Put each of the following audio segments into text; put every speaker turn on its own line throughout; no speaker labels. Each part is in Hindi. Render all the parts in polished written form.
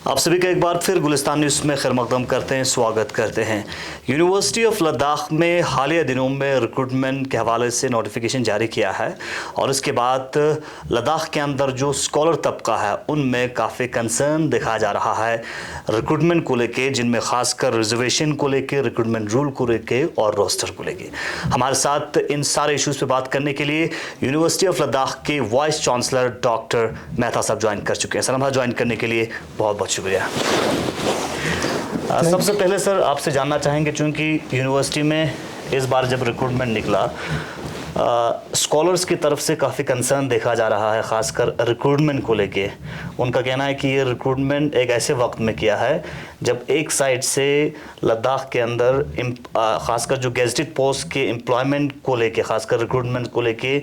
आप सभी का एक बार फिर गुलिस्तान न्यूज़ में खैर मकदम करते हैं, स्वागत करते हैं। यूनिवर्सिटी ऑफ लद्दाख में हालिया दिनों में रिक्रूटमेंट के हवाले से नोटिफिकेशन जारी किया है और इसके बाद लद्दाख के अंदर जो स्कॉलर तबका है उनमें काफ़ी कंसर्न दिखाया जा रहा है रिक्रूटमेंट को लेके, जिनमें खासकर रिजर्वेशन को लेके, रिक्रूटमेंट रूल को लेके और रोस्टर को लेके। हमारे साथ इन सारे इश्यूज़ पे बात करने के लिए यूनिवर्सिटी ऑफ लद्दाख के वाइस चांसलर डॉक्टर मेहता साहब ज्वाइन कर चुके हैं। सर, हमारा ज्वाइन करने के लिए बहुत बहुत शुक्रिया। सबसे पहले सर आपसे जानना चाहेंगे, चूँकि यूनिवर्सिटी में इस बार जब रिक्रूटमेंट निकला स्कॉलर्स की तरफ से काफ़ी कंसर्न देखा जा रहा है, ख़ासकर रिक्रूटमेंट को लेके। उनका कहना है कि ये रिक्रूटमेंट एक ऐसे वक्त में किया है जब एक साइड से लद्दाख के अंदर ख़ासकर जो गेजेटेड पोस्ट के एम्प्लॉयमेंट को लेके, ख़ासकर रिक्रूटमेंट को लेके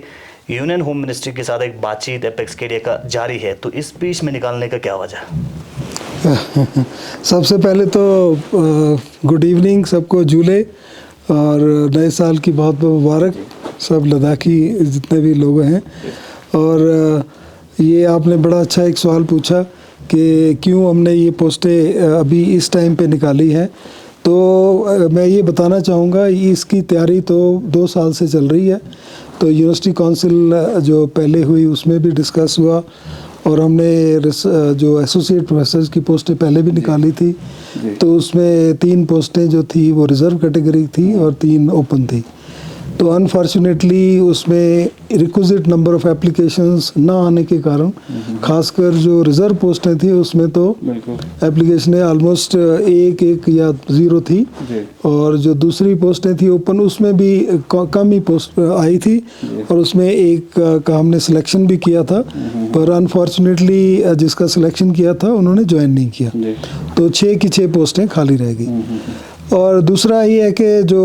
यूनियन होम मिनिस्ट्री के साथ एक बातचीत एपेक्स के लिए का जारी है, तो इस बीच में निकालने का क्या वजह है?
सबसे पहले तो गुड इवनिंग सबको, जुले और नए साल की बहुत बहुत मुबारक सब लद्दाखी जितने भी लोग हैं। और ये आपने बड़ा अच्छा एक सवाल पूछा कि क्यों हमने ये पोस्टें अभी इस टाइम पे निकाली हैं। तो मैं ये बताना चाहूँगा, इसकी तैयारी तो 2 साल से चल रही है। तो यूनिवर्सिटी काउंसिल जो पहले हुई उसमें भी डिस्कस हुआ और हमने जो एसोसिएट प्रोफेसर्स की पोस्टें पहले भी निकाली थी। तो उसमें 3 पोस्टें जो थी वो रिज़र्व कैटेगरी थी और 3 ओपन थी। तो अनफॉर्चुनेटली उसमें रिक्विजिट नंबर ऑफ़ एप्लीकेशंस ना आने के कारण, खासकर जो रिज़र्व पोस्टें थी उसमें तो एप्लीकेशनें ऑलमोस्ट 1 या 0 थी और जो दूसरी पोस्टें थी ओपन उसमें भी कम ही पोस्ट आई थी और उसमें एक का हमने सिलेक्शन भी किया था, पर अनफॉर्चुनेटली जिसका सिलेक्शन किया था उन्होंने ज्वाइन नहीं किया, तो 6 की 6 पोस्टें खाली रह गई। और दूसरा ये है कि जो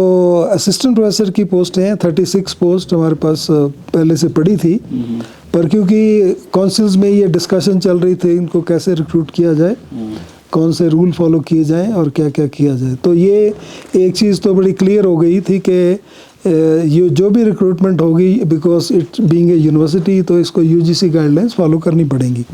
असिस्टेंट प्रोफेसर की पोस्ट हैं 36 पोस्ट हमारे पास पहले से पड़ी थी, पर क्योंकि काउंसिल्स में ये डिस्कशन चल रही थी इनको कैसे रिक्रूट किया जाए, कौन से रूल फॉलो किए जाएं और क्या क्या किया जाए, तो ये एक चीज़ तो बड़ी क्लियर हो गई थी कि ये जो भी रिक्रूटमेंट होगी, because it being a university, तो इसको यूजीसी गाइडलाइंस फॉलो करनी पड़ेंगी।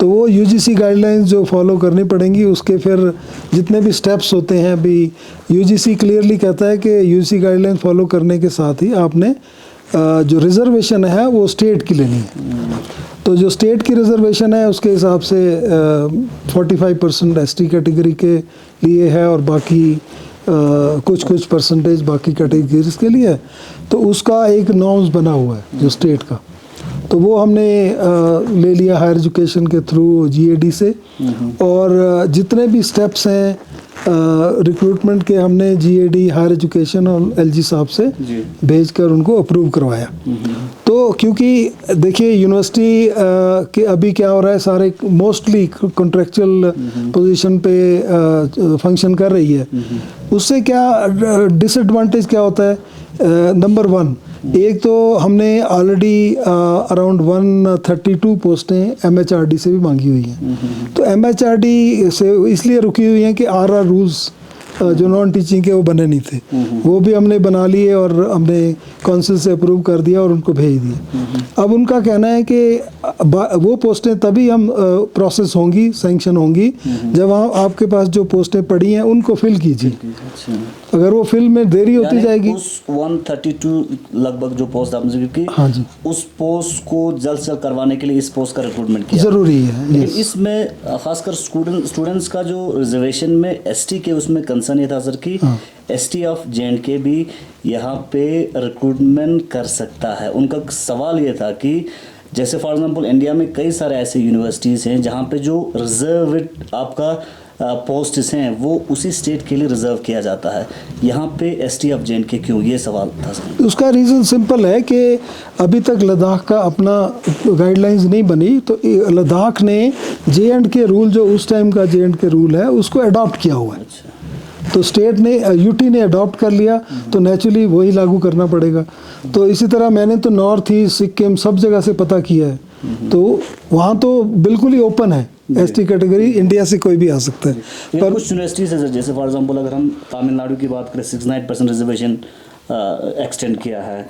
तो वो यूजीसी गाइडलाइंस जो फॉलो करनी पड़ेंगी उसके फिर जितने भी स्टेप्स होते हैं, अभी यूजीसी क्लियरली कहता है कि यूजीसी गाइडलाइंस फॉलो करने के साथ ही आपने जो रिजर्वेशन है वो स्टेट की लेनी है। तो जो स्टेट की रिजर्वेशन है उसके हिसाब से 45% एसटी कैटेगरी के लिए है और बाकी कुछ परसेंटेज बाकी कैटेगरीज के लिए। तो उसका एक नॉर्म्स बना हुआ है जो स्टेट का, तो वो हमने ले लिया हायर एजुकेशन के थ्रू जीएडी से। और जितने भी स्टेप्स हैं रिक्रूटमेंट के हमने जीएडी, हायर एजुकेशन और एलजी साहब से भेजकर उनको अप्रूव करवाया। तो क्योंकि देखिए यूनिवर्सिटी के अभी क्या हो रहा है, सारे मोस्टली कॉन्ट्रेक्चुअल पोजीशन पे फंक्शन कर रही है। उससे क्या डिसएडवांटेज क्या होता है? नंबर 1, एक तो हमने ऑलरेडी अराउंड 132 पोस्टें एमएचआरडी से भी मांगी हुई हैं। तो एमएचआरडी से इसलिए रुकी हुई हैं कि आरआर रूल्स जो नॉन टीचिंग के वो बने नहीं थे, वो भी हमने बना लिए और हमने काउंसिल से अप्रूव कर दिया और उनको भेज दिया। अब उनका कहना है कि वो पोस्टें तभी हम प्रोसेस होंगी, सैंक्शन होंगी, जब आपके पास जो पोस्टें पड़ी हैं उनको फिल कीजिए। अगर वो फिल में देरी होती जाएगी,
उस 132 लगभग जो पोस्ट आपने, क्योंकि
हाँ जी,
उस पोस्ट को जल्द से जल्द करवाने के लिए इस पोस्ट का रिक्रूटमेंट किया
जरूरी है।
लेकिन इसमें खासकर स्टूडेंट्स का जो रिजर्वेशन में एसटी के उसमें कंसर्न ये था सर कि एसटी ऑफ जेएंडके भी यहाँ पे रिक्रूटमेंट कर सकता है। उनका सवाल ये था कि जैसे फॉर एग्जांपल इंडिया में कई सारे ऐसे यूनिवर्सिटीज़ हैं जहाँ पे जो रिजर्वेड आपका पोस्ट्स हैं वो उसी स्टेट के लिए रिजर्व किया जाता है, यहाँ पे एसटी ऑफ जेएंडके क्यों? ये सवाल था सर।
उसका रीज़न सिंपल है कि अभी तक लद्दाख का अपना गाइडलाइंस नहीं बनी, तो लद्दाख ने जेएंडके रूल, जो उस टाइम का जेएंडके रूल है, उसको अडॉप्ट किया हुआ है। तो स्टेट ने, यूटी ने अडॉप्ट कर लिया, तो नेचुरली वही लागू करना पड़ेगा। तो इसी तरह मैंने तो नॉर्थ ईस्ट, सिक्किम सब जगह से पता किया है, तो वहाँ तो बिल्कुल ही ओपन है, एसटी कैटेगरी इंडिया से कोई भी आ सकता है।
पर कुछ यूनिवर्सिटीज़ है जैसे फॉर एग्जांपल अगर हम तमिलनाडु की बात करें 69% रिजर्वेशन, एक्सटेंड किया है।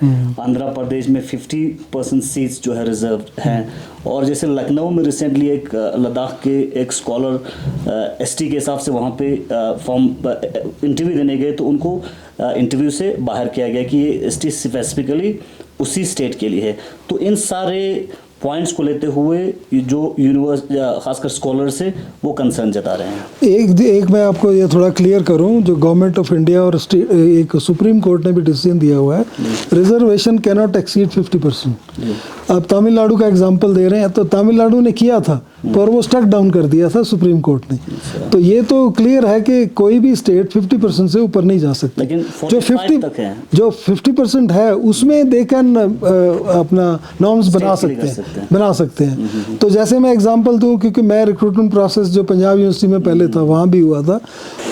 आंध्र प्रदेश में 50% सीट्स जो है रिजर्व हैं। और जैसे लखनऊ में रिसेंटली एक लद्दाख के एक स्कॉलर एसटी के हिसाब से वहाँ पे फॉर्म इंटरव्यू देने गए तो उनको इंटरव्यू से बाहर किया गया कि ये एसटी स्पेसिफिकली उसी स्टेट के लिए है। तो इन सारे पॉइंट्स को लेते हुए जो यूनिवर्सिटी खासकर स्कॉलर से वो कंसर्न जता रहे हैं।
एक मैं आपको ये थोड़ा क्लियर करूं, जो गवर्नमेंट ऑफ इंडिया और एक सुप्रीम कोर्ट ने भी डिसीजन दिया हुआ है, रिजर्वेशन कैन नॉट एक्सीड 50%। अब तमिलनाडु का एग्जांपल दे रहे हैं, तो तमिलनाडु ने किया था पर वो स्टक डाउन कर दिया था सुप्रीम कोर्ट ने। तो ये तो क्लियर है कि कोई भी स्टेट 50% से ऊपर नहीं जा सकता।
लेकिन
जो 50% है उसमें दे कैन अपना नॉर्म्स बना सकते हैं। तो जैसे मैं एग्जांपल दूं, क्योंकि मैं रिक्रूटमेंट प्रोसेस जो पंजाब यूनिवर्सिटी में पहले था वहाँ भी हुआ था,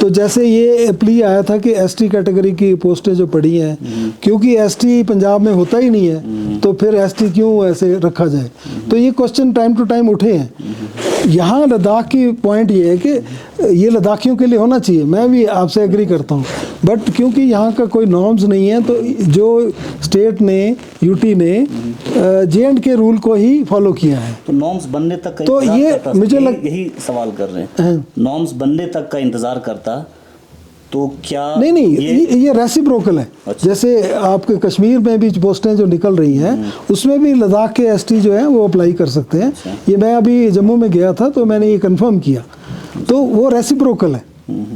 तो जैसे ये प्ली आया था कि एसटी कैटेगरी की पोस्टें जो पड़ी हैं, क्योंकि एसटी पंजाब में होता ही नहीं है तो फिर एसटी क्यों ऐसे रखा जाए। तो ये क्वेश्चन टाइम टू टाइम उठे हैं। यहाँ लद्दाख की पॉइंट ये है कि ये लद्दाखियों के लिए होना चाहिए, मैं भी आपसे एग्री करता हूँ, बट क्योंकि यहाँ का कोई नॉर्म्स नहीं है, तो जो स्टेट ने यूटी ने जे&के रूल को ही फॉलो किया है।
तो नॉर्म्स बनने तक का
तो ये मुझे
यही सवाल कर रहे हैं, नॉर्म्स बनने तक का इंतजार करता तो क्या
नहीं ये रेसिप्रोकल है। अच्छा। जैसे आपके कश्मीर में भी पोस्टें जो निकल रही हैं उसमें भी लद्दाख के एसटी जो हैं वो अप्लाई कर सकते हैं। अच्छा। ये मैं अभी जम्मू में गया था तो मैंने ये कंफर्म किया, तो वो रेसिप्रोकल है।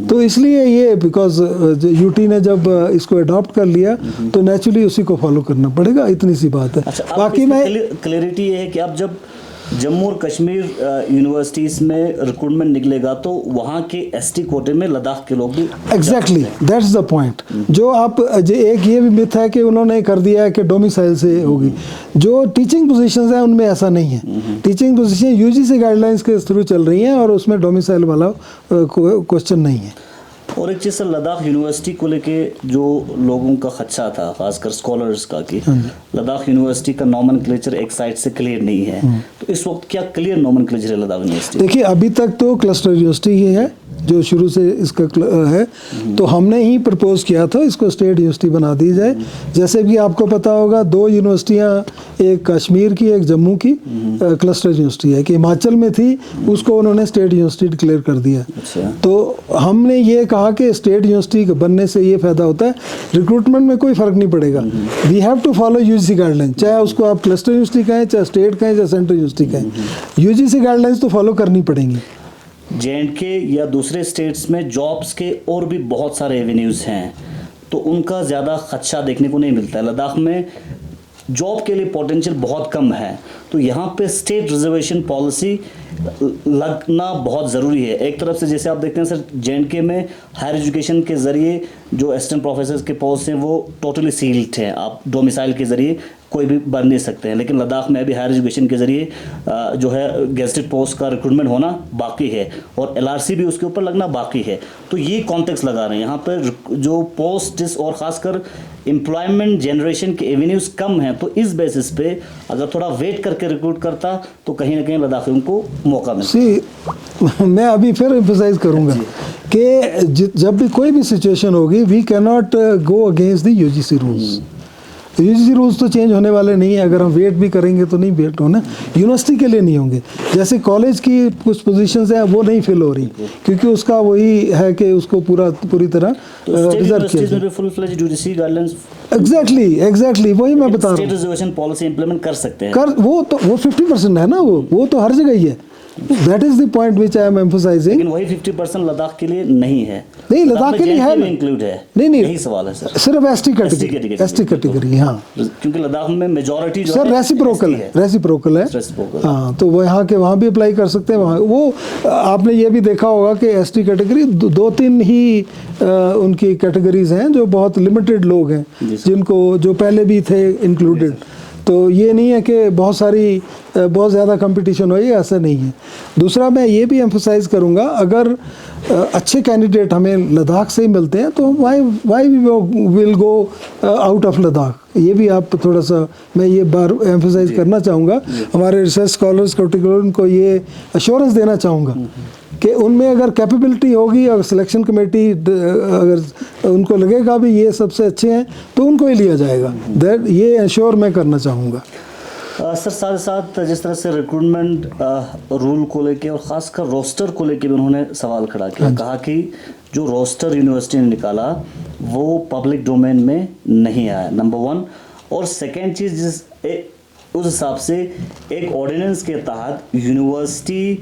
तो इसलिए ये बिकॉज यूटी ने जब इसको अडॉप्ट कर लिया तो नेचुरली उसी को फॉलो करना पड़ेगा, इतनी सी बात है।
अच्छा, बाकी मैं क्लैरिटी ये है कि अब जब जम्मू और कश्मीर यूनिवर्सिटीज में रिक्रूटमेंट निकलेगा तो वहाँ के एसटी कोटे में लद्दाख के लोग भी
एग्जैक्टली दैट्स द पॉइंट। जो आप एक ये भी मिथ है कि उन्होंने कर दिया है कि डोमिसाइल से होगी। जो टीचिंग पोजीशंस हैं उनमें ऐसा नहीं है। टीचिंग पोजीशन यूजीसी गाइडलाइंस के थ्रू चल रही हैं और उसमें डोमिसाइल वाला क्वेश्चन नहीं है।
और एक चीज़ सर, लद्दाख यूनिवर्सिटी को लेके जो लोगों का खदशा था खासकर स्कॉलर्स का कि लद्दाख यूनिवर्सिटी का नॉमेनक्लेचर एक साइड से क्लियर नहीं है, तो इस वक्त क्या क्लियर नॉमेनक्लेचर है लद्दाख यूनिवर्सिटी? देखिए
अभी तक तो क्लस्टर यूनिवर्सिटी ही है जो शुरू से इसका है, तो हमने ही प्रपोज किया था इसको स्टेट यूनिवर्सिटी बना दी जाए। जैसे कि आपको पता होगा 2 यूनिवर्सिटियाँ, एक कश्मीर की एक जम्मू की क्लस्टर यूनिवर्सिटी है कि हिमाचल में थी, उसको उन्होंने स्टेट यूनिवर्सिटी डिक्लेयर कर दिया।
अच्छा।
तो हमने ये कहा कि स्टेट यूनिवर्सिटी बनने से ये फायदा होता है, रिक्रूटमेंट में कोई फर्क नहीं पड़ेगा। We have to follow UGC guideline, चाहे उसको आप क्लस्टर यूनिवर्सिटी कहें, चाहे स्टेट कहें, चाहे सेंट्रल यूनिवर्सिटी कहें, यूजीसी गाइडलाइंस तो फॉलो करनी पड़ेंगी।
जे&के या दूसरे स्टेट्स में जॉब्स के और भी बहुत सारे एवेन्यूज़ हैं, तो उनका ज़्यादा खदशा देखने को नहीं मिलता है। लद्दाख में जॉब के लिए पोटेंशियल बहुत कम है, तो यहाँ पे स्टेट रिजर्वेशन पॉलिसी लगना बहुत ज़रूरी है। एक तरफ से जैसे आप देखते हैं सर, जे&के में हायर एजुकेशन के ज़रिए जो असिस्टेंट प्रोफेसर के पोस्ट हैं वो टोटली सील्ड हैं, आप डोमिसाइल के ज़रिए कोई भी बन नहीं सकते हैं। लेकिन लद्दाख में अभी हायर एजुकेशन के ज़रिए जो है गेस्टेड पोस्ट का रिक्रूटमेंट होना बाकी है और एलआरसी भी उसके ऊपर लगना बाकी है। तो ये कॉन्टेक्स्ट लगा रहे हैं यहाँ पर जो पोस्ट और ख़ासकर एम्प्लॉयमेंट जनरेशन के एवेन्यूज़ कम हैं, तो इस बेसिस पे अगर थोड़ा वेट करके रिक्रूट करता तो कहीं ना कहीं लद्दाखियों को मौका मिलता।
मैं अभी फिर एम्फसाइज करूँगा कि जब भी कोई भी सिचुएशन होगी, we can not go against the UGC rules. UGC rules तो चेंज होने वाले नहीं है, अगर हम वेट भी करेंगे तो नहीं वेट होना, यूनिवर्सिटी के लिए नहीं होंगे। जैसे कॉलेज की कुछ पोजीशंस हैं वो नहीं फिल हो रही क्योंकि उसका वही है कि उसको पूरी तरह रिजर्व किया जाए। एग्जैक्टली वही मैं बता रहा हूँ।
रिजर्वेशन पॉलिसी इंप्लीमेंट कर सकते हैं,
वो 50% है ना, वो तो हर जगह ही है। That is the point which I am emphasizing.
लेकिन वही 50% लद्दाख के लिए नहीं है।
नहीं, लद्दाख के लिए है ना,
इंक्लूड है।
नहीं
यही सवाल है सर,
सिर्फ एसटी कैटेगरी। हाँ,
क्योंकि लद्दाख में मेजॉरिटी जो
सर रेसिप्रोकल है। हाँ, तो वो यहाँ के वहाँ भी अप्लाई कर सकते हैं। वहाँ वो आपने ये भी देखा होगा कि एसटी कैटेगरी 2-3 ही उनकी कैटेगरीज हैं जो बहुत लिमिटेड लोग हैं, जिनको जो पहले भी थे इंक्लूडेड। तो ये नहीं है कि बहुत ज़्यादा कंपटीशन हो, ये ऐसा नहीं है। दूसरा मैं ये भी एम्फसाइज़ करूँगा, अगर अच्छे कैंडिडेट हमें लद्दाख से ही मिलते हैं तो why we will go out of Ladakh. ये भी आप थोड़ा सा मैं ये बार एम्फसाइज़ करना चाहूँगा, हमारे रिसर्च स्कॉलर्स को ये अश्योरेंस देना चाहूँगा कि उनमें अगर कैपेबिलिटी होगी और सिलेक्शन कमेटी अगर उनको लगेगा भी ये सबसे अच्छे हैं तो उनको ही लिया जाएगा। दैट ये इंश्योर मैं करना चाहूँगा।
सर साथ साथ जिस तरह से रिक्रूटमेंट रूल को लेके और ख़ासकर रोस्टर को लेके भी उन्होंने सवाल खड़ा किया, कहा कि जो रोस्टर यूनिवर्सिटी ने निकाला वो पब्लिक डोमेन में नहीं आया, नंबर 1। और सेकेंड चीज़ उस हिसाब से एक ऑर्डिनेंस के तहत यूनिवर्सिटी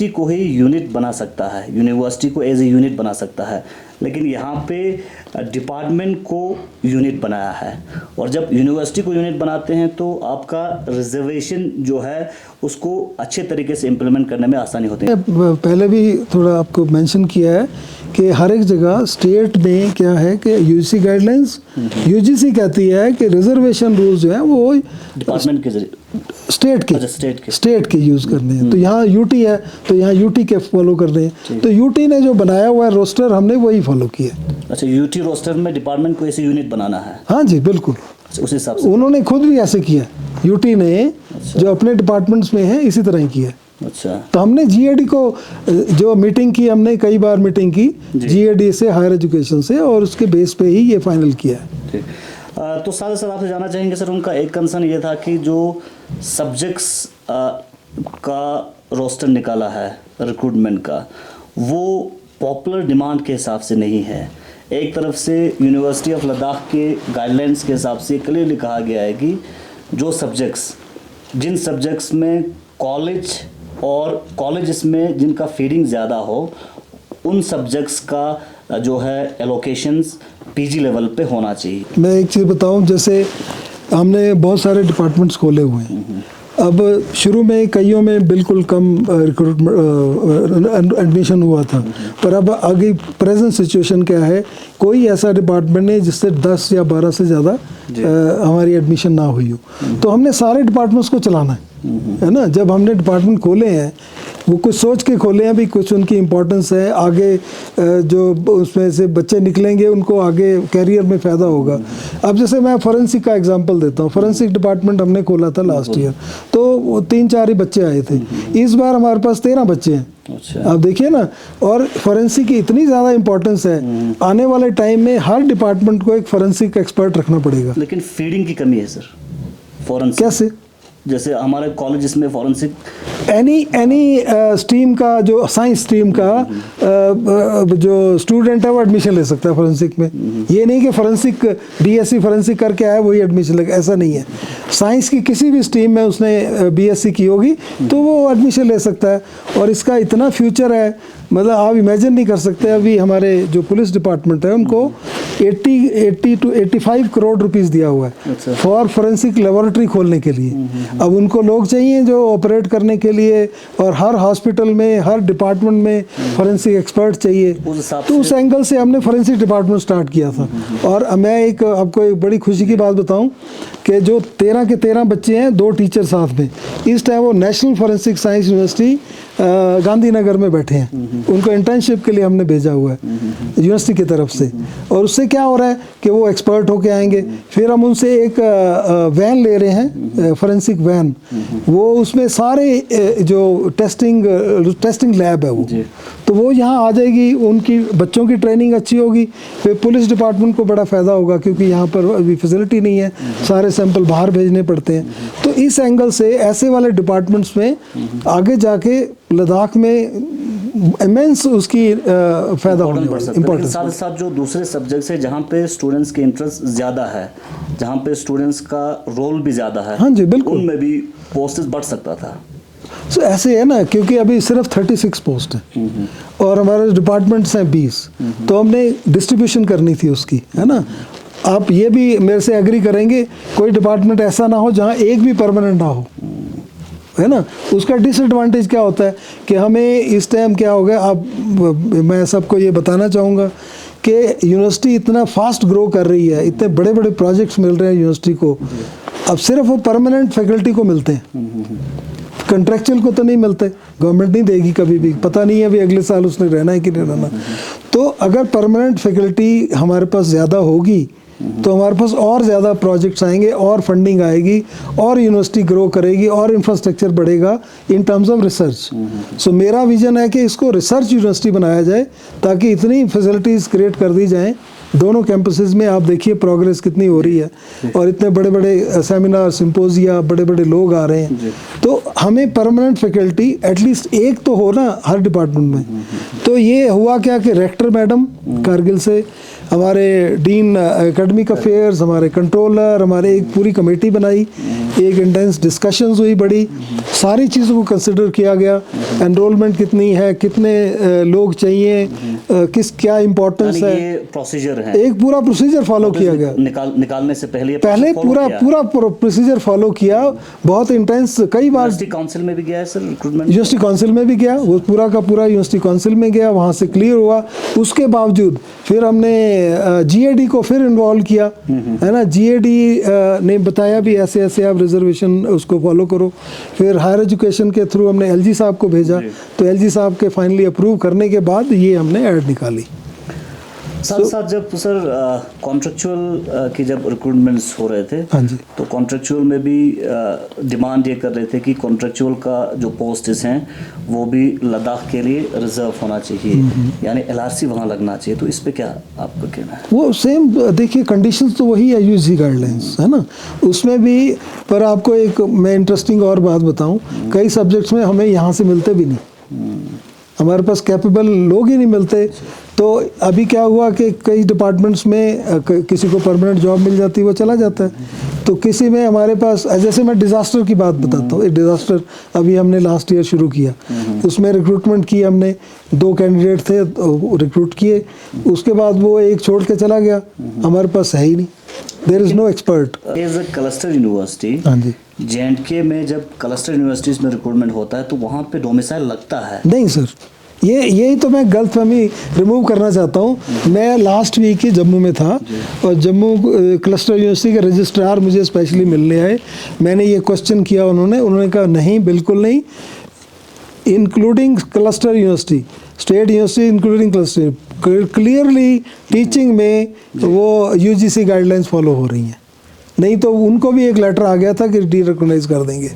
को ही यूनिट बना सकता है, यूनिवर्सिटी को एज ए यूनिट बना सकता है, लेकिन यहाँ पे डिपार्टमेंट को यूनिट बनाया है। और जब यूनिवर्सिटी को यूनिट बनाते हैं तो आपका रिजर्वेशन जो है उसको अच्छे तरीके से इम्प्लीमेंट करने में आसानी होती है।
पहले भी थोड़ा आपको मेंशन किया है कि हर एक जगह स्टेट में क्या है कि यूजीसी गाइडलाइंस, यूजीसी कहती है कि रिजर्वेशन रूल्स जो हैं वो
डिपार्टमेंट के जरिए
स्टेट के यूज़ करने हैं। तो यहाँ यूटी है तो यहाँ यूटी के फॉलो कर रहे हैं। तो यूटी ने जो बनाया हुआ है रोस्टर हमने वही फॉलो किया।
अच्छा, यूटी रोस्टर में डिपार्टमेंट को ऐसे यूनिट बनाना है?
हाँ जी बिल्कुल,
उस हिसाब से
उन्होंने खुद भी ऐसे किया, यूटी ने जो अपने डिपार्टमेंट्स में है इसी तरह ही किया। अच्छा, तो हमने जीएडी को जो मीटिंग की, हमने कई बार मीटिंग की जीएडी से, हायर एजुकेशन से, और उसके बेस पे ही ये फाइनल किया है।
तो साथ साथ आपसे जानना चाहेंगे सर, उनका एक कंसर्न ये था कि जो सब्जेक्ट्स का रोस्टर निकाला है रिक्रूटमेंट का, वो पॉपुलर डिमांड के हिसाब से नहीं है। एक तरफ से यूनिवर्सिटी ऑफ लद्दाख के गाइडलाइंस के हिसाब से क्लियरली कहा गया है कि जो सब्जेक्ट्स, जिन सब्जेक्ट्स में कॉलेज में जिनका फीडिंग ज़्यादा हो, उन सब्जेक्ट्स का जो है एलोकेशंस पीजी लेवल पे होना चाहिए।
मैं एक चीज़ बताऊं, जैसे हमने बहुत सारे डिपार्टमेंट्स खोले हुए हैं। अब शुरू में कईयों में बिल्कुल कम रिक्रूटमेंट एडमिशन हुआ था, पर अब आगे प्रेजेंट सिचुएशन क्या है, कोई ऐसा डिपार्टमेंट नहीं जिससे 10 या 12 से ज़्यादा हमारी एडमिशन ना हुई हो। तो हमने सारे डिपार्टमेंट्स को चलाना है ना। जब हमने डिपार्टमेंट खोले हैं वो कुछ सोच के खोले हैं भी, कुछ उनकी इम्पोर्टेंस है, आगे जो उसमें से बच्चे निकलेंगे उनको आगे कैरियर में फ़ायदा होगा। अब जैसे मैं फॉरेंसिक का एग्जांपल देता हूँ, फॉरेंसिक डिपार्टमेंट हमने खोला था लास्ट ईयर, तो 3-4 ही बच्चे आए थे। इस बार हमारे पास 13 बच्चे हैं। अच्छा, आप देखिए ना, और फॉरेंसिक की इतनी ज़्यादा इंपॉर्टेंस है, आने वाले टाइम में हर डिपार्टमेंट को एक फॉरेंसिक एक्सपर्ट रखना पड़ेगा।
लेकिन फीडिंग की कमी है सर फॉरेंसिक।
कैसे?
जैसे हमारे कॉलेज में फॉरेंसिक
एनी स्ट्रीम का, जो साइंस स्ट्रीम का जो स्टूडेंट है वो एडमिशन ले सकता है फॉरेंसिक में। ये नहीं कि फॉरेंसिक बीएससी फॉरेंसिक करके आया वही एडमिशन लेगा, ऐसा नहीं है। साइंस की किसी भी स्ट्रीम में उसने बीएससी की होगी तो वो एडमिशन ले सकता है, और इसका इतना फ्यूचर है, मतलब आप इमेजिन नहीं कर सकते। अभी हमारे जो पुलिस डिपार्टमेंट है उनको 80 to 85 करोड़ रुपीस दिया हुआ है फॉर फोरेंसिक लेबोरेटरी खोलने के लिए। अब उनको लोग चाहिए जो ऑपरेट करने के लिए, और हर हॉस्पिटल में, हर डिपार्टमेंट में फोरेंसिक एक्सपर्ट चाहिए। तो उस एंगल से हमने फोरेंसिक डिपार्टमेंट स्टार्ट किया था। और मैं आपको एक बड़ी खुशी की बात बताऊं कि जो 13 के 13 बच्चे हैं, 2 टीचर साथ में, इस टाइम वो national forensic science university Gandhinagar में बैठे हैं। उनको इंटर्नशिप के लिए हमने भेजा हुआ है यूनिवर्सिटी की तरफ से। और उससे क्या हो रहा है कि वो एक्सपर्ट होके आएंगे। फिर हम उनसे एक वैन ले रहे हैं, फोरेंसिक वैन, वो उसमें सारे जो टेस्टिंग लैब है वो यहाँ आ जाएगी। उनकी बच्चों की ट्रेनिंग अच्छी होगी। फिर पुलिस डिपार्टमेंट को बड़ा फ़ायदा होगा, क्योंकि यहाँ पर अभी फैसिलिटी नहीं है, सारे सैंपल बाहर भेजने पड़ते हैं। तो इस एंगल से ऐसे वाले डिपार्टमेंट्स में आगे जाके लद्दाख में इमेंस उसकी फ़ायदा होने वाला है। इम्पोर्टेंट
साथ साथ जो दूसरे सब्जेक्ट्स है जहाँ पे स्टूडेंट्स के इंटरेस्ट ज़्यादा है, जहाँ पे स्टूडेंट्स का रोल भी ज़्यादा है,
हाँ जी बिल्कुल,
उनमें भी पोस्टेज बढ़ सकता था।
तो ऐसे है ना, क्योंकि अभी सिर्फ 36 पोस्ट हैं और हमारे डिपार्टमेंट्स हैं 20, तो हमने डिस्ट्रीब्यूशन करनी थी उसकी, है ना। आप ये भी मेरे से एग्री करेंगे, कोई डिपार्टमेंट ऐसा ना हो जहाँ एक भी परमानेंट ना हो, है ना। उसका डिसएडवांटेज क्या होता है कि हमें इस टाइम क्या हो गया, अब मैं सबको ये बताना चाहूँगा कि यूनिवर्सिटी इतना फास्ट ग्रो कर रही है, इतने बड़े बड़े प्रोजेक्ट्स मिल रहे हैं यूनिवर्सिटी को। अब सिर्फ वो परमानेंट फैकल्टी को मिलते हैं, कंट्रेक्चुअल को तो नहीं मिलते। गवर्नमेंट नहीं देगी कभी भी, पता नहीं है अभी अगले साल उसने रहना है कि नहीं रहना। तो अगर परमानेंट फैकल्टी हमारे पास ज़्यादा होगी तो हमारे पास और ज़्यादा प्रोजेक्ट्स आएंगे और फंडिंग आएगी और यूनिवर्सिटी ग्रो करेगी और इंफ्रास्ट्रक्चर बढ़ेगा इन टर्म्स ऑफ रिसर्च। सो मेरा विजन है कि इसको रिसर्च यूनिवर्सिटी बनाया जाए ताकि इतनी फैसिलिटीज़ क्रिएट कर दी जाएँ दोनों कैंपसेस में। आप देखिए प्रोग्रेस कितनी हो रही है और इतने बड़े बड़े सेमिनार सिंपोजिया बड़े बड़े लोग आ रहे हैं। तो हमें परमानेंट फैकल्टी एटलीस्ट एक तो हो ना हर डिपार्टमेंट में। तो ये हुआ क्या कि रेक्टर मैडम कारगिल से, हमारे डीन एकेडमिक अफेयर्स, हमारे कंट्रोलर, हमारे एक पूरी कमेटी बनाई, एक इंटेंस डिस्कशंस हुई बड़ी, सारी चीज़ों को कंसिडर किया गया। एनरोलमेंट कितनी है, कितने लोग चाहिए, क्या इम्पोर्टेंस है,
ये प्रोसीजर है,
एक पूरा प्रोसीजर फॉलो किया गया।
निकालने से पहले
पूरा प्रोसीजर फॉलो किया, बहुत इंटेंस। कई बार
यूनिवर्सिटी काउंसिल में भी गया है सर रिक्रूटमेंट,
यूनिवर्सिटी काउंसिल में भी गया, वो पूरा का पूरा यूनिवर्सिटी काउंसिल में गया, वहाँ से क्लियर हुआ। उसके बावजूद फिर हमने जीएडी को फिर इन्वॉल्व किया, है ना। जीएडी ने बताया भी ऐसे ऐसे आप रिजर्वेशन उसको फॉलो करो। फिर हायर एजुकेशन के थ्रू हमने एलजी साहब को भेजा, तो एलजी साहब के फाइनली अप्रूव करने के बाद ये हमने ऐड निकाली।
साथ साथ जब सर कॉन्ट्रेक्चुअल की जब रिक्रूटमेंट्स हो रहे थे,
हाँ जी,
तो कॉन्ट्रेक्चुअल में भी डिमांड ये कर रहे थे कि कॉन्ट्रेक्चुअल का जो पोस्ट्स हैं वो भी लद्दाख के लिए रिजर्व होना चाहिए, यानी एलआरसी वहाँ लगना चाहिए। तो इस पे क्या आपका कहना है?
वो सेम देखिए कंडीशंस तो वही है यूजी गाइडलाइंस, है ना, उसमें भी। पर आपको एक मैं इंटरेस्टिंग और बात बताऊं, कई सब्जेक्ट्स में हमें यहाँ से मिलते भी नहीं, हमारे पास कैपेबल लोग ही नहीं मिलते। तो अभी क्या हुआ कि कई डिपार्टमेंट्स में किसी को परमानेंट जॉब मिल जाती है, वो चला जाता है। तो किसी में हमारे पास, जैसे मैं डिज़ास्टर की बात बताता हूँ, एक डिज़ास्टर अभी हमने लास्ट ईयर शुरू किया, उसमें रिक्रूटमेंट की हमने, 2 कैंडिडेट थे रिक्रूट किए, उसके बाद वो एक छोड़ के चला गया, हमारे पास है ही नहीं, there is no expert.
As a cluster university,
हाँ जी,
जेएंडके में जब क्लस्टर यूनिवर्सिटीज में रिक्रूटमेंट होता है तो वहाँ पे डोमिसाइल लगता है?
नहीं सर, यही तो मैं गलतफहमी रिमूव करना चाहता हूँ। मैं लास्ट वीक ही जम्मू में था और जम्मू क्लस्टर यूनिवर्सिटी के रजिस्ट्रार मुझे स्पेशली मिलने आए। मैंने ये क्वेश्चन किया, उन्होंने कहा नहीं, बिल्कुल नहीं, including cluster university, state university including cluster, clearly teaching में वो यूजीसी गाइडलाइंस फॉलो हो रही हैं। नहीं तो उनको भी एक लेटर आ गया था कि डी रिकॉग्नाइज कर देंगे।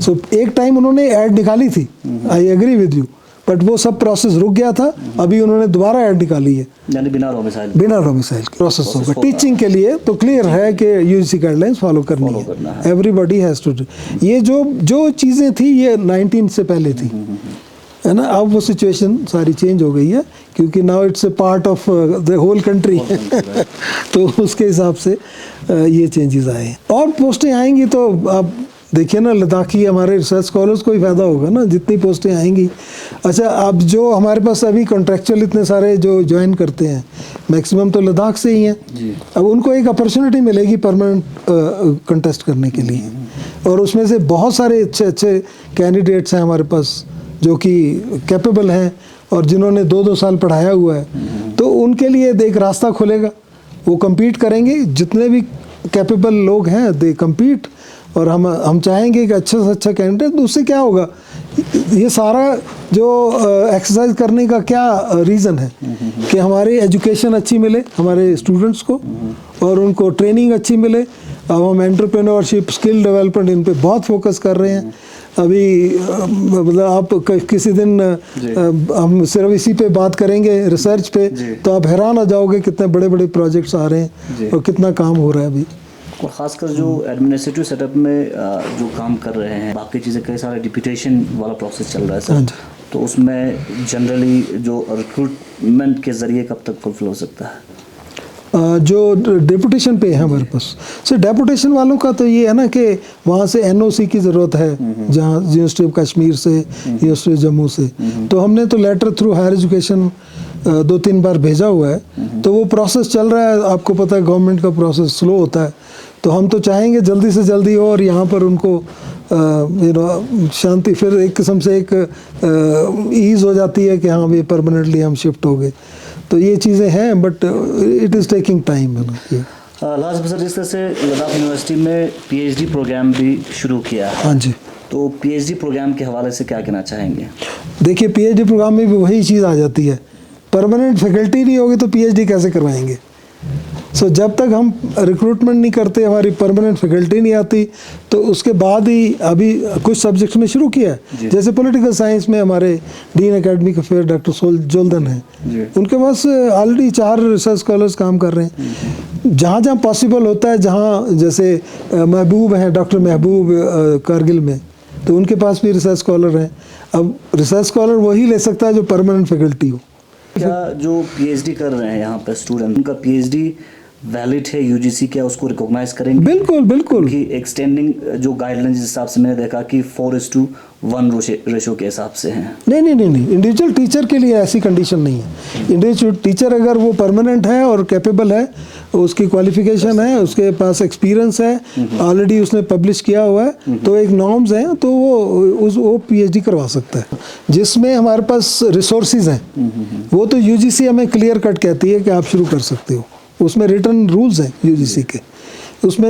सो एक टाइम उन्होंने ऐड निकाली थी, I agree with you, but वो सब प्रोसेस रुक गया था। अभी उन्होंने दोबारा ऐड निकाली है,
यानी बिना डोमिसाइल
प्रोसेस होगा टीचिंग के लिए। तो क्लियर है कि यूजीसी गाइडलाइंस फॉलो करनी है, एवरीबॉडी हैज टू डू। ये जो चीज़ें थी ये 19 से पहले थी, है ना। अब वो सिचुएशन सारी चेंज हो गई है क्योंकि now it's a part of the whole country तो उसके हिसाब से ये चेंजेस आए हैं। और पोस्टें आएंगी तो आप देखिए ना, लद्दाखी हमारे रिसर्च स्कॉलर्स को ही फायदा होगा ना जितनी पोस्टें आएंगी। अच्छा, अब जो हमारे पास अभी कॉन्ट्रैक्चुअल इतने सारे जो ज्वाइन करते हैं, मैक्सिमम तो लद्दाख से ही हैं। अब उनको एक अपॉर्चुनिटी मिलेगी परमानेंट कंटेस्ट करने के लिए, और उसमें से बहुत सारे अच्छे कैंडिडेट्स हैं हमारे पास जो कि कैपेबल हैं और जिन्होंने 2-2 साल पढ़ाया हुआ है। तो उनके लिए एक रास्ता खुलेगा, वो कम्पीट करेंगे। जितने भी कैपेबल लोग हैं दे कम्पीट, और हम चाहेंगे कि अच्छा से अच्छा कैंडिडेट। तो उससे क्या होगा, ये सारा जो एक्सरसाइज करने का क्या रीज़न है कि हमारी एजुकेशन अच्छी मिले हमारे स्टूडेंट्स को और उनको ट्रेनिंग अच्छी मिले। अब हम एंटरप्रेन्योरशिप, स्किल डेवलपमेंट, इन पे बहुत फोकस कर रहे हैं। अभी मतलब आप किसी दिन हम सिर्फ इसी पे बात करेंगे, रिसर्च पे, तो आप हैरान हो जाओगे कितने बड़े बड़े प्रोजेक्ट्स आ रहे हैं और कितना काम हो रहा है अभी।
और ख़ासकर जो एडमिनिस्ट्रेटिव सेटअप में जो काम कर रहे हैं, बाकी चीज़ें कई सारे डिप्यूटेशन वाला प्रोसेस चल रहा है सर, तो उसमें जनरली जो रिक्रूटमेंट के ज़रिए कब तक फुलफिल हो सकता है?
जो डेपुटेशन पे है हमारे पास, सर डेपुटेशन वालों का तो ये है ना कि वहाँ से एनओसी की ज़रूरत है, जहाँ यूनिवर्सिटी ऑफ कश्मीर से, यूनिवर्सिटी ऑफ जम्मू से। तो हमने तो लेटर थ्रू हायर एजुकेशन 2-3 बार भेजा हुआ है, तो वो प्रोसेस चल रहा है। आपको पता है गवर्नमेंट का प्रोसेस स्लो होता है, तो हम तो चाहेंगे जल्दी से जल्दी हो और यहाँ पर उनको शांति, फिर एक किस्म से एक ईज़ हो जाती है कि हाँ भाई परमानेंटली हम शिफ्ट हो गए। तो ये चीज़ें हैं, but it is taking time, है ना।
लास्ट सर, जिस तरह से लद्दाख यूनिवर्सिटी में पीएचडी प्रोग्राम भी शुरू किया है,
हाँ जी,
तो पीएचडी प्रोग्राम के हवाले से क्या कहना चाहेंगे?
देखिए पीएचडी प्रोग्राम में भी वही चीज़ आ जाती है, परमानेंट फैकल्टी नहीं होगी तो पीएचडी कैसे करवाएंगे। सो जब तक हम रिक्रूटमेंट नहीं करते, हमारी परमानेंट फैकल्टी नहीं आती, तो उसके बाद ही अभी कुछ सब्जेक्ट्स में शुरू किया है। जैसे पॉलिटिकल साइंस में हमारे डीन एकेडमिक अफेयर डॉक्टर जोल्दन हैं, उनके पास ऑलरेडी 4 रिसर्च स्कॉलर्स काम कर रहे हैं। जहाँ जहाँ पॉसिबल होता है, जहाँ जैसे महबूब हैं, डॉक्टर महबूब कारगिल में, तो उनके पास भी रिसर्च स्कॉलर हैं। अब रिसर्च स्कॉलर वही ले सकता है जो परमानेंट फैकल्टी हो।
क्या जो पीएचडी कर रहे हैं यहाँ पे स्टूडेंट, उनका पीएचडी वैलिड है, यूजीसी क्या उसको रिकॉग्नाइज करेंगे?
बिल्कुल बिल्कुल।
कि एक्सटेंडिंग जो गाइडलाइंस जिस हिसाब से मैंने देखा कि 4:1 रेशो के हिसाब से हैं।
नहीं, इंडिविजुअल टीचर के लिए ऐसी कंडीशन नहीं है। इंडिविजुअल टीचर अगर वो परमानेंट है और कैपेबल है, उसकी क्वालिफिकेशन है, उसके पास एक्सपीरियंस है, ऑलरेडी उसने पब्लिश किया हुआ है, तो एक नॉर्म्स हैं, तो वो पीएचडी करवा सकता है। जिसमें हमारे पास रिसोर्सेज हैं, वो तो यूजीसी हमें क्लियर कट कहती है कि आप शुरू कर सकते हो। उसमें रिटर्न रूल्स हैं यूजीसी के, उसमें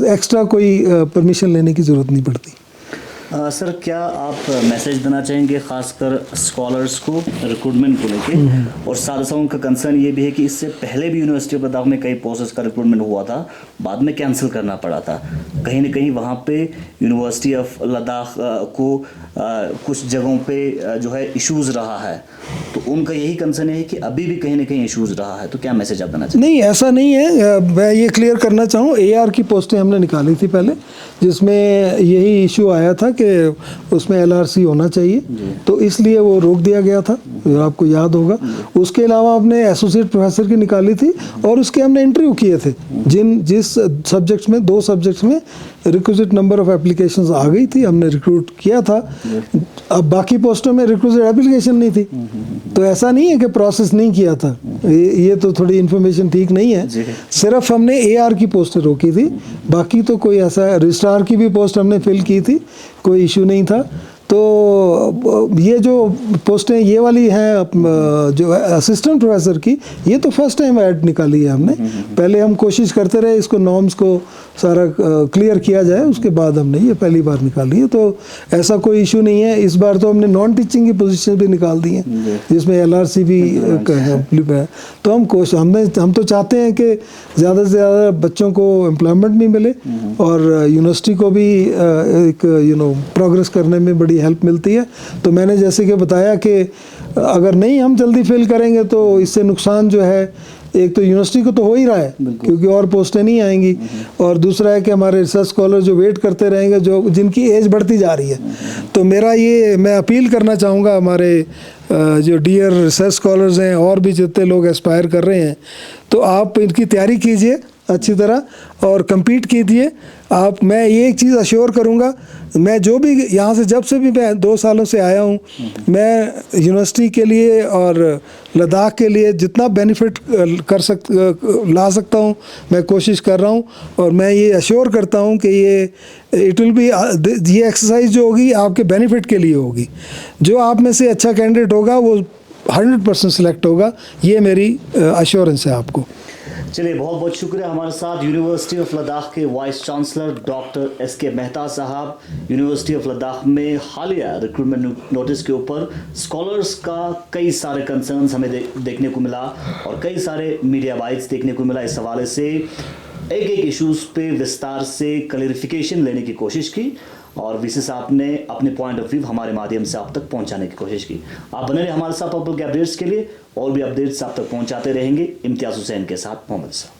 एक्स्ट्रा कोई परमिशन लेने की ज़रूरत नहीं पड़ती।
सर, क्या आप मैसेज देना चाहेंगे खासकर स्कॉलर्स को रिक्रूटमेंट को लेके? और साथ साथ उनका कंसर्न ये भी है कि इससे पहले भी यूनिवर्सिटी ऑफ लद्दाख में कई प्रोसेस का रिक्रूटमेंट हुआ था, बाद में कैंसिल करना पड़ा था। कहीं ना कहीं वहाँ पे यूनिवर्सिटी ऑफ लद्दाख को कुछ जगहों पे जो है इश्यूज़ रहा है, तो उनका यही कंसर्न है कि अभी भी कहीं ना कहीं इश्यूज़ रहा है। तो क्या मैसेज आप देना चाहेंगे?
नहीं, ऐसा नहीं है। मैं ये क्लियर करना चाहूँ, एआर की पोस्टें हमने निकाली थी पहले, जिसमें यही इशू आया था कि उसमें एलआरसी होना चाहिए, तो इसलिए वो रोक दिया गया था, आपको याद होगा। उसके अलावा हमने एसोसिएट प्रोफेसर की निकाली थी, और उसके हमने इंटरव्यू किए थे। जिस सब्जेक्ट्स में, 2 सब्जेक्ट्स में रिक्विजिट नंबर ऑफ एप्लीकेशंस आ गई थी, हमने रिक्रूट किया था। अब बाकी पोस्टों में रिक्विजिट एप्लीकेशन नहीं थी, तो ऐसा नहीं है कि प्रोसेस नहीं किया था। ये तो थोड़ी इन्फॉर्मेशन ठीक नहीं है। सिर्फ हमने एआर की पोस्टें रोकी थी, बाकी तो कोई ऐसा, रजिस्ट्रार की भी पोस्ट हमने फिल की थी, कोई इशू नहीं था। तो ये जो पोस्टें ये वाली हैं जो असिस्टेंट प्रोफेसर की, ये तो फर्स्ट टाइम ऐड निकाली है हमने। पहले हम कोशिश करते रहे इसको नॉर्म्स को सारा क्लियर किया जाए, उसके बाद हमने ये पहली बार निकाली है। तो ऐसा कोई इशू नहीं है। इस बार तो हमने नॉन टीचिंग की पोजीशन भी निकाल दी हैं, जिसमें एलआरसी भी है। तो हम तो चाहते हैं कि ज़्यादा से ज़्यादा बच्चों को एम्प्लॉयमेंट भी मिले, और यूनिवर्सिटी को भी एक प्रोग्रेस करने में बड़ी हेल्प मिलती है। तो मैंने जैसे कि बताया कि अगर नहीं हम जल्दी फिल करेंगे तो इससे नुकसान जो है, एक तो यूनिवर्सिटी को तो हो ही रहा है क्योंकि और पोस्टें नहीं आएंगी, और दूसरा है कि हमारे रिसर्च स्कॉलर जो वेट करते रहेंगे, जिनकी एज बढ़ती जा रही है। तो मैं अपील करना चाहूँगा हमारे जो डियर रिसर्च स्कॉलर्स हैं, और भी जितने लोग एस्पायर कर रहे हैं, तो आप इनकी तैयारी कीजिए अच्छी तरह और compete कीजिए आप। मैं ये एक चीज़ अश्योर करूँगा, मैं जो भी यहाँ से, जब से भी मैं 2 सालों से आया हूँ, मैं यूनिवर्सिटी के लिए और लद्दाख के लिए जितना बेनिफिट ला सकता हूँ, मैं कोशिश कर रहा हूँ। और मैं ये अश्योर करता हूँ कि ये एक्सरसाइज जो होगी आपके बेनिफिट के लिए होगी। जो आप में से अच्छा कैंडिडेट होगा वो 100% सिलेक्ट होगा, ये मेरी अश्योरेंस है आपको।
चलिए, बहुत बहुत शुक्रिया। हमारे साथ यूनिवर्सिटी ऑफ लद्दाख के vice chancellor doctor S K Mehta साहब, यूनिवर्सिटी ऑफ लद्दाख में हालिया रिक्रूटमेंट नोटिस के ऊपर स्कॉलर्स का कई सारे कंसर्न्स हमें देखने को मिला, और कई सारे मीडिया बाइट्स देखने को मिला। इस हवाले से एक इश्यूज़ पे विस्तार से क्लैरिफिकेशन लेने की कोशिश की, और वीसी साहब ने अपने पॉइंट ऑफ व्यू हमारे माध्यम से आप तक पहुंचाने की कोशिश की। आप बने रहे हमारे साथ पब्लिक अपडेट्स के लिए, और भी अपडेट्स आप तक पहुंचाते रहेंगे। इम्तियाज़ हुसैन के साथ मोहम्मद साहब।